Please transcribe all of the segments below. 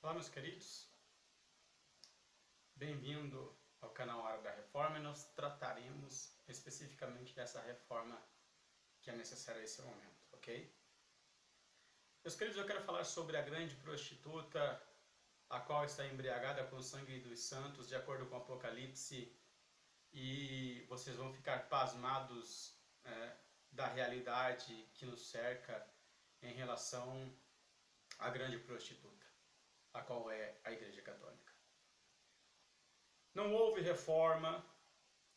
Olá, meus queridos, bem-vindo ao canal Hora da Reforma. Nós trataremos especificamente dessa reforma que é necessária nesse momento, ok? Meus queridos, eu quero falar sobre a grande prostituta, a qual está embriagada com o sangue dos santos, de acordo com o Apocalipse, e vocês vão ficar pasmados da realidade que nos cerca em relação à grande prostituta, a qual é a Igreja Católica. Não houve reforma,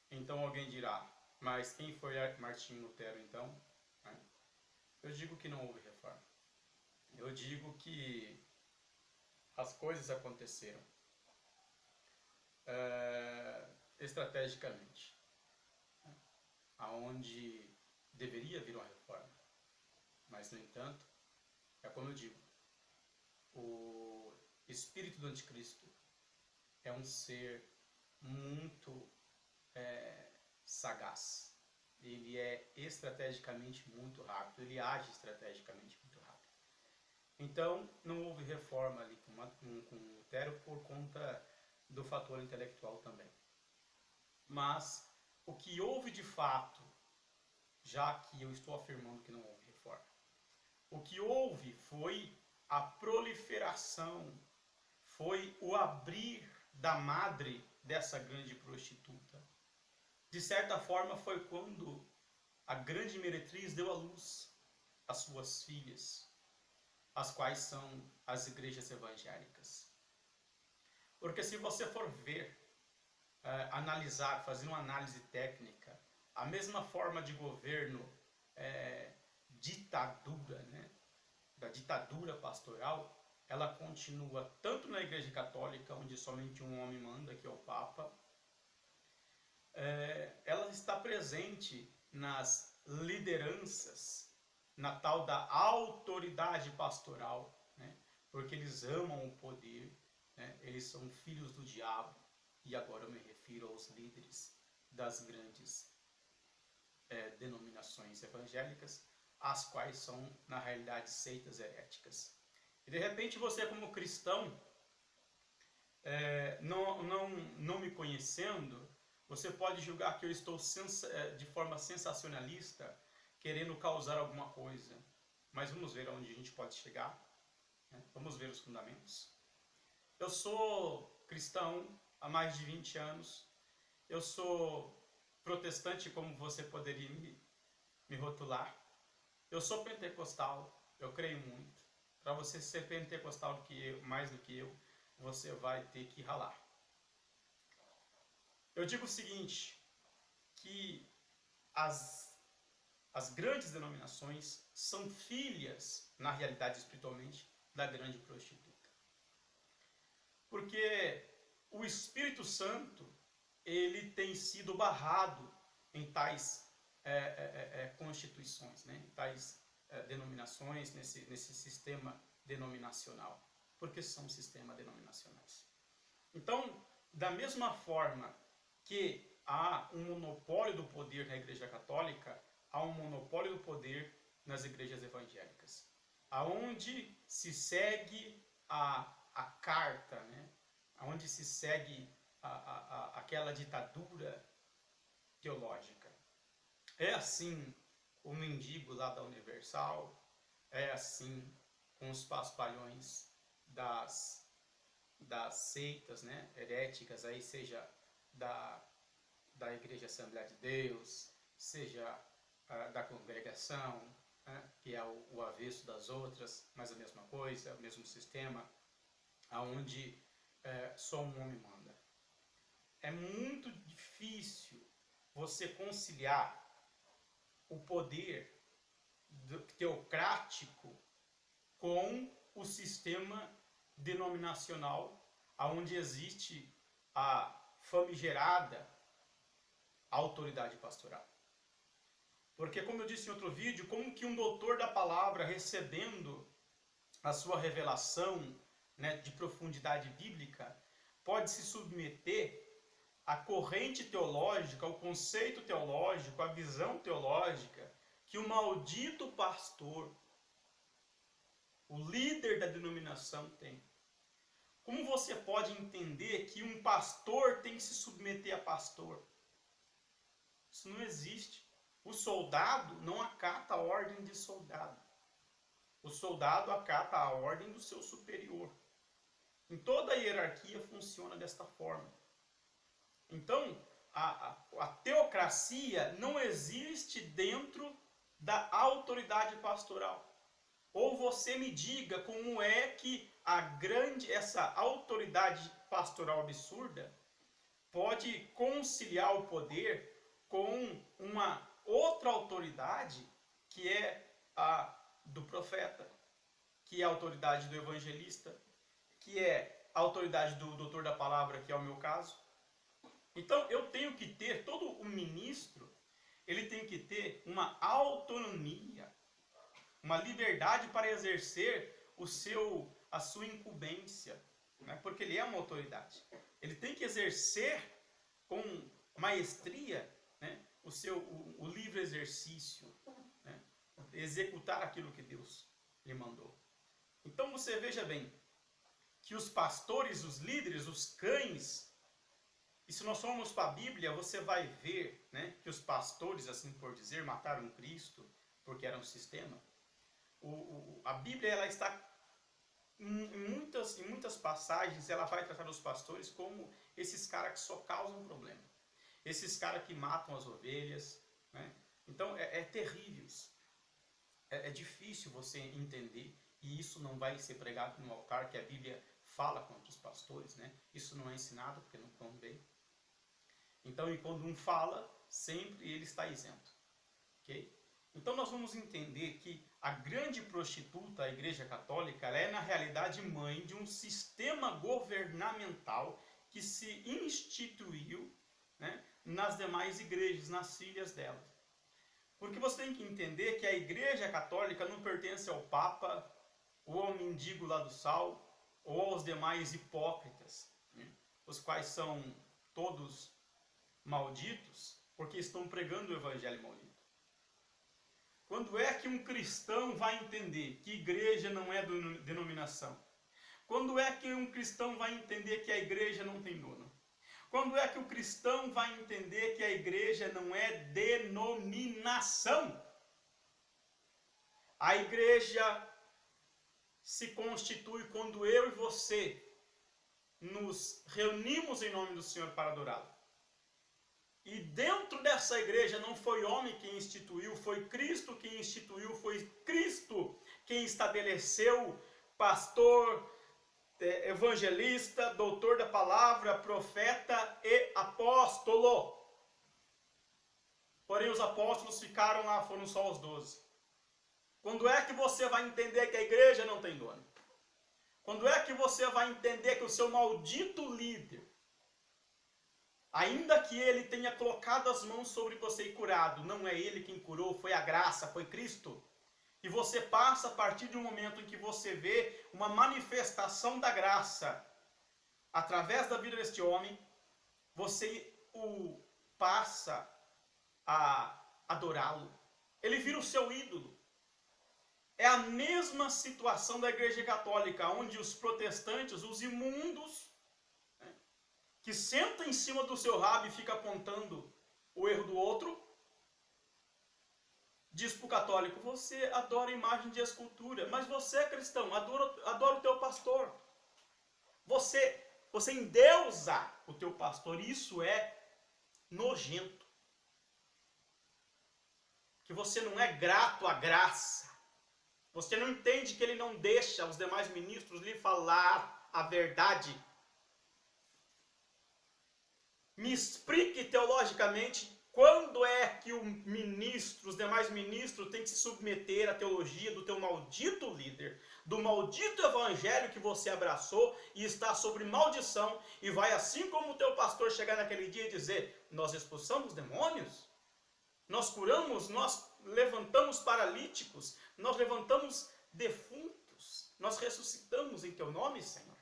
então alguém dirá, mas quem foi Martinho Lutero então? Eu digo que não houve reforma. Eu digo que as coisas aconteceram estrategicamente, aonde deveria vir uma reforma. Mas, no entanto, é como eu digo, o espírito do anticristo é um ser muito sagaz. Ele é estrategicamente muito rápido, ele age estrategicamente muito rápido. Então, não houve reforma ali com Lutero por conta do fator intelectual também. Mas o que houve de fato, já que eu estou afirmando que não houve reforma, o que houve foi a proliferação, foi o abrir da madre dessa grande prostituta. De certa forma, foi quando a grande meretriz deu à luz as suas filhas, as quais são as igrejas evangélicas. Porque se você for ver, analisar, fazer uma análise técnica, a mesma forma de governo ditadura, né, da ditadura pastoral, ela continua tanto na Igreja Católica, onde somente um homem manda, que é o Papa, ela está presente nas lideranças, na tal da autoridade pastoral, né? Porque eles amam o poder, né? Eles são filhos do diabo, e agora eu me refiro aos líderes das grandes denominações evangélicas, as quais são, na realidade, seitas heréticas. E de repente você, como cristão, não me conhecendo, você pode julgar que eu estou de forma sensacionalista, querendo causar alguma coisa. Mas vamos ver aonde a gente pode chegar, né? Vamos ver os fundamentos. Eu sou cristão há mais de 20 anos. Eu sou protestante, como você poderia me rotular. Eu sou pentecostal, eu creio muito. Para você ser pentecostal mais do que eu, você vai ter que ralar. Eu digo o seguinte, que as grandes denominações são filhas, na realidade espiritualmente, da grande prostituta. Porque o Espírito Santo, ele tem sido barrado em tais constituições, né? Em tais denominações, nesse sistema denominacional, porque são sistemas denominacionais. Então, da mesma forma que há um monopólio do poder na Igreja Católica, há um monopólio do poder nas igrejas evangélicas, aonde se segue a carta, né? Aonde se segue aquela ditadura teológica. É assim o mendigo lá da Universal, é assim com os paspalhões das seitas, né, heréticas, aí seja da Igreja Assembleia de Deus, seja da congregação, né, que é o avesso das outras, mas a mesma coisa, o mesmo sistema, aonde só um homem manda. É muito difícil você conciliar o poder teocrático com o sistema denominacional, onde existe a famigerada autoridade pastoral. Porque, como eu disse em outro vídeo, como que um doutor da palavra, recebendo a sua revelação, né, de profundidade bíblica, pode se submeter à corrente teológica, ao conceito teológico, à visão teológica que o maldito pastor, o líder da denominação, tem. Como você pode entender que um pastor tem que se submeter a pastor? Isso não existe. O soldado não acata a ordem de soldado. O soldado acata a ordem do seu superior. Em toda a hierarquia funciona desta forma. Então, a teocracia não existe dentro da autoridade pastoral. Ou você me diga como é que essa autoridade pastoral absurda pode conciliar o poder com uma outra autoridade que é a do profeta, que é a autoridade do evangelista, que é a autoridade do doutor da palavra, que é o meu caso. Então eu tenho que ter, todo o ministro, ele tem que ter uma autonomia, uma liberdade para exercer a sua incumbência, né? Porque ele é uma autoridade. Ele tem que exercer com maestria, né, o livre exercício, né, executar aquilo que Deus lhe mandou. Então você veja bem que os pastores, os líderes, os cães, e se nós formos para a Bíblia, você vai ver, né, que os pastores, assim por dizer, mataram Cristo porque era um sistema. A Bíblia, ela está em muitas passagens, ela vai tratar os pastores como esses caras que só causam problema. Esses caras que matam as ovelhas, né? Então é terrível isso. É difícil você entender, e isso não vai ser pregado no altar, que a Bíblia fala contra os pastores, né? Isso não é ensinado porque não convém. Então, e quando um fala, sempre ele está isento. Ok? Então nós vamos entender que a grande prostituta, a Igreja Católica, ela é na realidade mãe de um sistema governamental que se instituiu, né, nas demais igrejas, nas filhas delas. Porque você tem que entender que a Igreja Católica não pertence ao Papa, ou ao mendigo lá do sal, ou aos demais hipócritas, né, os quais são todos malditos, porque estão pregando o evangelho maldito. Quando é que um cristão vai entender que igreja não é denominação? Quando é que um cristão vai entender que a igreja não tem dono? Quando é que o cristão vai entender que a igreja não é denominação? A igreja se constitui quando eu e você nos reunimos em nome do Senhor para adorá-lo. E dentro dessa igreja não foi homem quem instituiu, foi Cristo quem instituiu, foi Cristo quem estabeleceu pastor, evangelista, doutor da palavra, profeta e apóstolo. Porém os apóstolos ficaram lá, foram só os 12. Quando é que você vai entender que a igreja não tem dono? Quando é que você vai entender que o seu maldito líder, ainda que ele tenha colocado as mãos sobre você e curado, não é ele quem curou, foi a graça, foi Cristo. E você passa a partir de um momento em que você vê uma manifestação da graça através da vida deste homem, você o passa a adorá-lo. Ele vira o seu ídolo. É a mesma situação da Igreja Católica, onde os protestantes, os imundos, que senta em cima do seu rabo e fica apontando o erro do outro, diz para o católico: você adora imagem de escultura, mas você é cristão, adora o teu pastor. Você endeusa o teu pastor, isso é nojento. Que você não é grato à graça. Você não entende que ele não deixa os demais ministros lhe falar a verdade. Me explique teologicamente quando é que o ministro, os demais ministros têm que se submeter à teologia do teu maldito líder, do maldito evangelho que você abraçou e está sobre maldição, e vai assim como o teu pastor chegar naquele dia e dizer: nós expulsamos demônios, nós curamos, nós levantamos paralíticos, nós levantamos defuntos, nós ressuscitamos em teu nome, Senhor.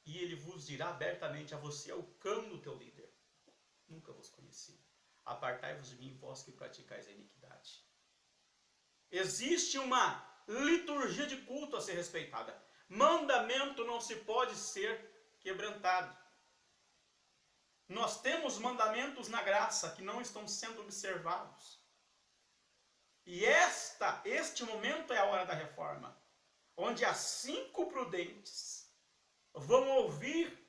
E ele vos dirá abertamente a você: é o cão do teu líder. Nunca vos conheci. Apartai-vos de mim, vós que praticais a iniquidade. Existe uma liturgia de culto a ser respeitada. Mandamento não se pode ser quebrantado. Nós temos mandamentos na graça que não estão sendo observados. E este momento é a hora da reforma, onde as 5 prudentes vão ouvir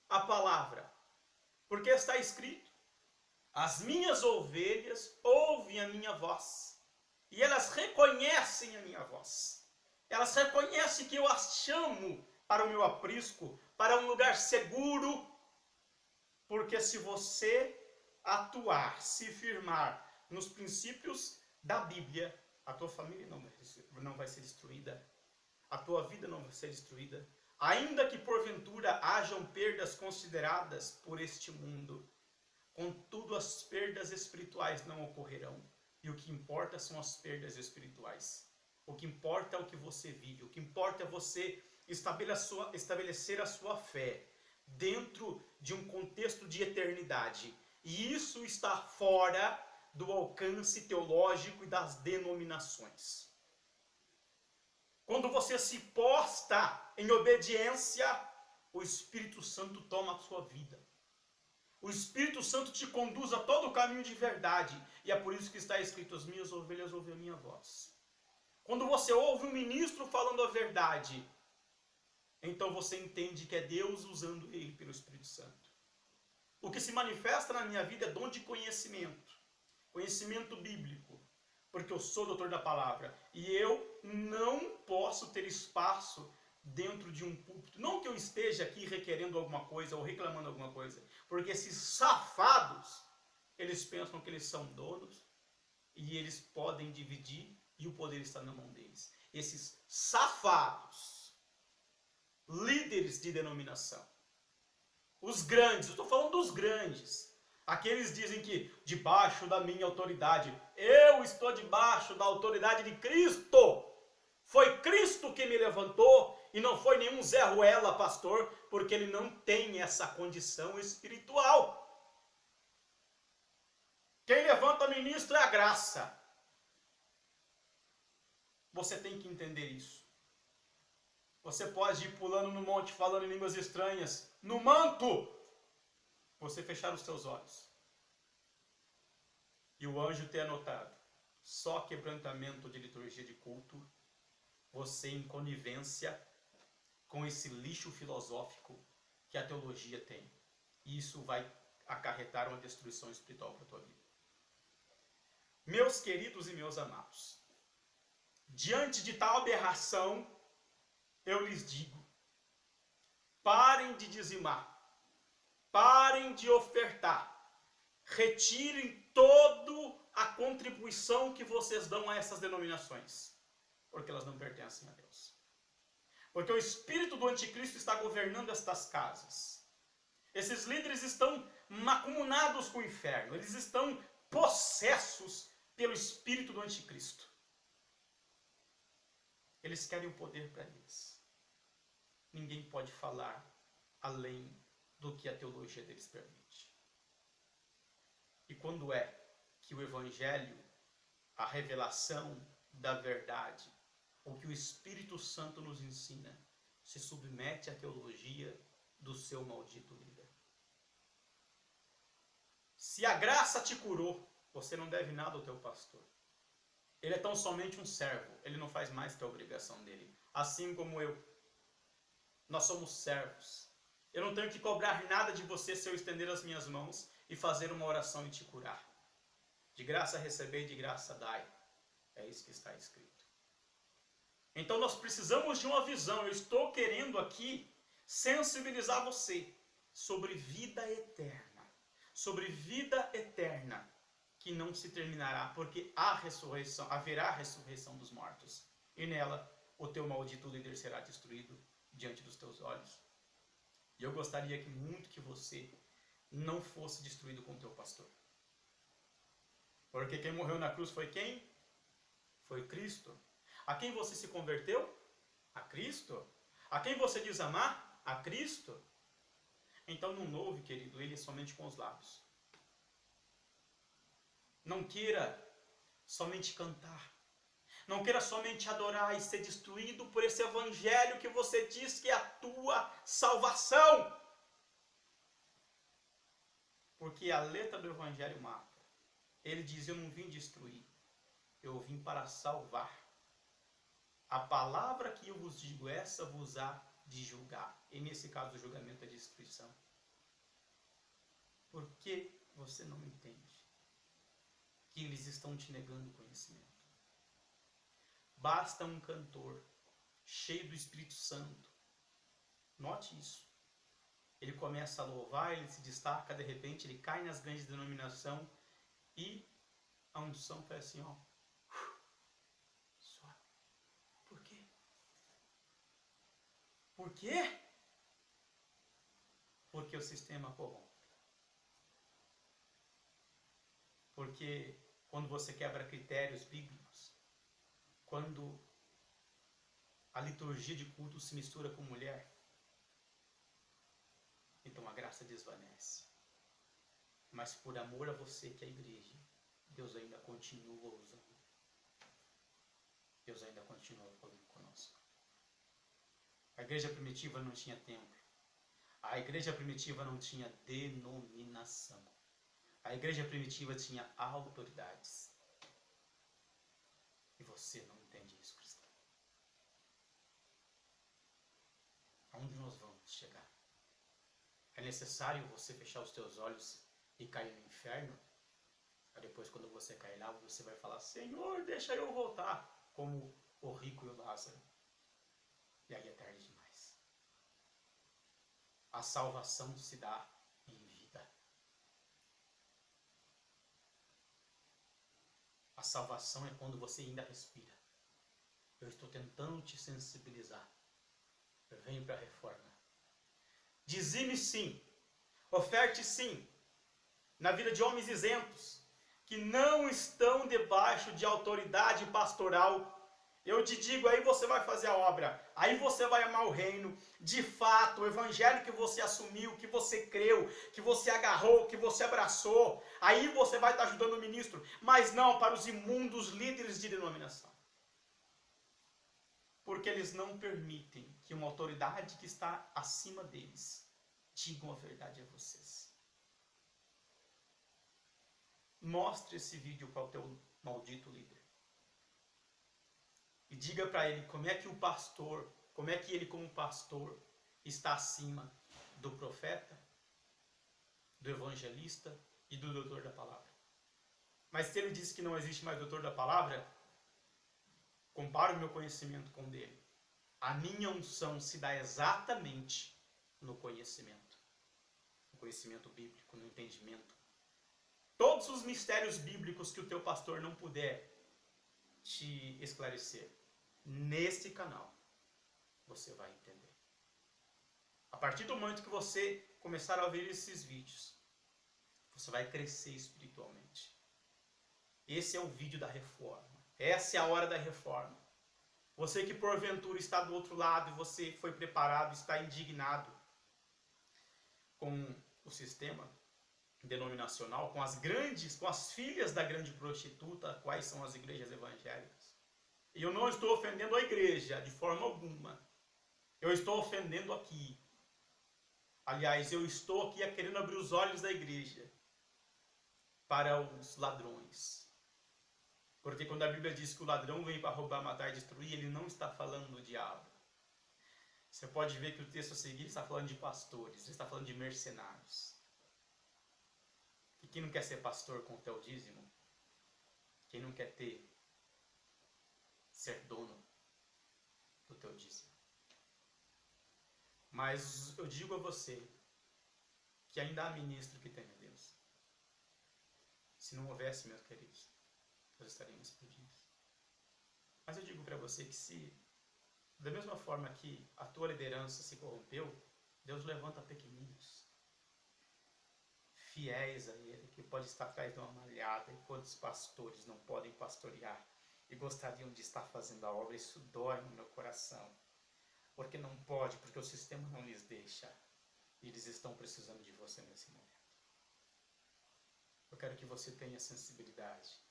a palavra, porque está escrito: as minhas ovelhas ouvem a minha voz, e elas reconhecem a minha voz. Elas reconhecem que eu as chamo para o meu aprisco, para um lugar seguro, porque se você atuar, se firmar nos princípios da Bíblia, a tua família não vai ser destruída, a tua vida não vai ser destruída, ainda que porventura hajam perdas consideradas por este mundo, contudo as perdas espirituais não ocorrerão, e o que importa são as perdas espirituais. O que importa é o que você vive, o que importa é você estabelecer a sua fé dentro de um contexto de eternidade. E isso está fora do alcance teológico e das denominações. Quando você se posta em obediência, o Espírito Santo toma a sua vida. O Espírito Santo te conduz a todo o caminho de verdade. E é por isso que está escrito: as minhas ovelhas ouvem a minha voz. Quando você ouve um ministro falando a verdade, então você entende que é Deus usando ele pelo Espírito Santo. O que se manifesta na minha vida é dom de conhecimento. Conhecimento bíblico. Porque eu sou doutor da palavra. E eu não posso ter espaço dentro de um púlpito. Não que eu esteja aqui requerendo alguma coisa ou reclamando alguma coisa. Porque esses safados, eles pensam que eles são donos e eles podem dividir e o poder está na mão deles. Esses safados, líderes de denominação, os grandes, eu estou falando dos grandes, aqueles dizem que debaixo da minha autoridade, eu estou debaixo da autoridade de Cristo. Foi Cristo que me levantou e não foi nenhum Zé Ruela, pastor, porque ele não tem essa condição espiritual. Quem levanta ministro é a graça. Você tem que entender isso. Você pode ir pulando no monte, falando em línguas estranhas, no manto, você fechar os seus olhos. E o anjo ter anotado: só quebrantamento de liturgia de culto, você em conivência com esse lixo filosófico que a teologia tem. E isso vai acarretar uma destruição espiritual para a tua vida. Meus queridos e meus amados, diante de tal aberração, eu lhes digo: parem de dizimar, parem de ofertar, retirem toda a contribuição que vocês dão a essas denominações, porque elas não pertencem a Deus. Porque o espírito do anticristo está governando estas casas. Esses líderes estão macumunados com o inferno, eles estão possessos pelo espírito do anticristo. Eles querem o poder para eles. Ninguém pode falar além do que a teologia deles permite. E quando é que o Evangelho, a revelação da verdade, o que o Espírito Santo nos ensina, se submete à teologia do seu maldito líder? Se a graça te curou, você não deve nada ao teu pastor. Ele é tão somente um servo, ele não faz mais que a obrigação dele. Assim como eu. Nós somos servos. Eu não tenho que cobrar nada de você se eu estender as minhas mãos e fazer uma oração e te curar. De graça recebei, de graça dai. É isso que está escrito. Então nós precisamos de uma visão. Eu estou querendo aqui sensibilizar você sobre vida eterna. Sobre vida eterna que não se terminará, porque há ressurreição, haverá ressurreição dos mortos. E nela o teu maldito líder será destruído diante dos teus olhos. E eu gostaria muito que você não fosse destruído com o teu pastor. Porque quem morreu na cruz foi quem? Foi Cristo. A quem você se converteu? A Cristo. A quem você diz amar? A Cristo. Então não louve, querido, ele somente com os lábios. Não queira somente cantar. Não queira somente adorar e ser destruído por esse evangelho que você diz que é a tua salvação. Porque a letra do evangelho mata. Ele diz, eu não vim destruir, eu vim para salvar. A palavra que eu vos digo, essa vos há de julgar. E nesse caso o julgamento é destruição. Por que você não entende que eles estão te negando conhecimento? Basta um cantor cheio do Espírito Santo. Note isso. Ele começa a louvar, ele se destaca, de repente ele cai nas grandes denominações e a unção faz assim, ó. Suave. Por quê? Por quê? Porque o sistema corrompe. Porque quando você quebra critérios bíblicos, quando a liturgia de culto se mistura com mulher, então a graça desvanece. Mas por amor a você que é a igreja, Deus ainda continua usando. Deus ainda continua falando conosco. A igreja primitiva não tinha templo. A igreja primitiva não tinha denominação. A igreja primitiva tinha autoridades. E você não entende isso, cristão. Aonde nós vamos chegar? É necessário você fechar os teus olhos e cair no inferno? Aí depois, quando você cair lá, você vai falar, Senhor, deixa eu voltar, como o rico e o Lázaro. E aí é tarde demais. A salvação se dá em vida. A salvação é quando você ainda respira. Eu estou tentando te sensibilizar. Eu venho para a reforma. Dizime sim, oferte sim, na vida de homens isentos, que não estão debaixo de autoridade pastoral. Eu te digo, aí você vai fazer a obra, aí você vai amar o reino, de fato, o evangelho que você assumiu, que você creu, que você agarrou, que você abraçou, aí você vai estar ajudando o ministro, mas não para os imundos líderes de denominação. Porque eles não permitem que uma autoridade que está acima deles digam a verdade a vocês. Mostre esse vídeo para o teu maldito líder. E diga para ele como é que o pastor, como é que ele como pastor está acima do profeta, do evangelista e do doutor da palavra. Mas se ele diz que não existe mais doutor da palavra, compare o meu conhecimento com o dele. A minha unção se dá exatamente no conhecimento. No conhecimento bíblico, no entendimento. Todos os mistérios bíblicos que o teu pastor não puder te esclarecer, nesse canal, você vai entender. A partir do momento que você começar a ver esses vídeos, você vai crescer espiritualmente. Esse é o vídeo da reforma. Essa é a hora da reforma. Você que porventura está do outro lado e você foi preparado, está indignado com o sistema denominacional, com as filhas da grande prostituta, quais são as igrejas evangélicas. E eu não estou ofendendo a igreja de forma alguma. Eu estou ofendendo aqui. Aliás, eu estou aqui querendo abrir os olhos da igreja para os ladrões. Porque quando a Bíblia diz que o ladrão vem para roubar, matar e destruir, ele não está falando do diabo. Você pode ver que o texto a seguir está falando de pastores, ele está falando de mercenários. E quem não quer ser pastor com o teu dízimo? Quem não quer ser dono do teu dízimo? Mas eu digo a você que ainda há ministro que teme a Deus. Se não houvesse, meus queridos, nós estaríamos perdidos. Mas eu digo para você que se, da mesma forma que a tua liderança se corrompeu, Deus levanta pequeninos, fiéis a Ele, que pode estar atrás de uma malhada, e quantos pastores não podem pastorear e gostariam de estar fazendo a obra. Isso dói no meu coração, porque não pode, porque o sistema não lhes deixa, e eles estão precisando de você nesse momento. Eu quero que você tenha sensibilidade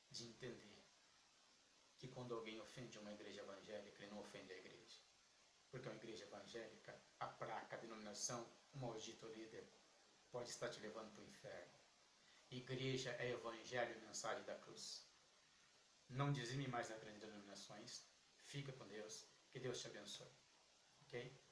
de entender que quando alguém ofende uma igreja evangélica, ele não ofende a igreja. Porque uma igreja evangélica, a placa, a denominação, o maldito líder, pode estar te levando para o inferno. Igreja é evangelho e mensagem da cruz. Não dizime mais nas grandes denominações. Fica com Deus. Que Deus te abençoe. Ok?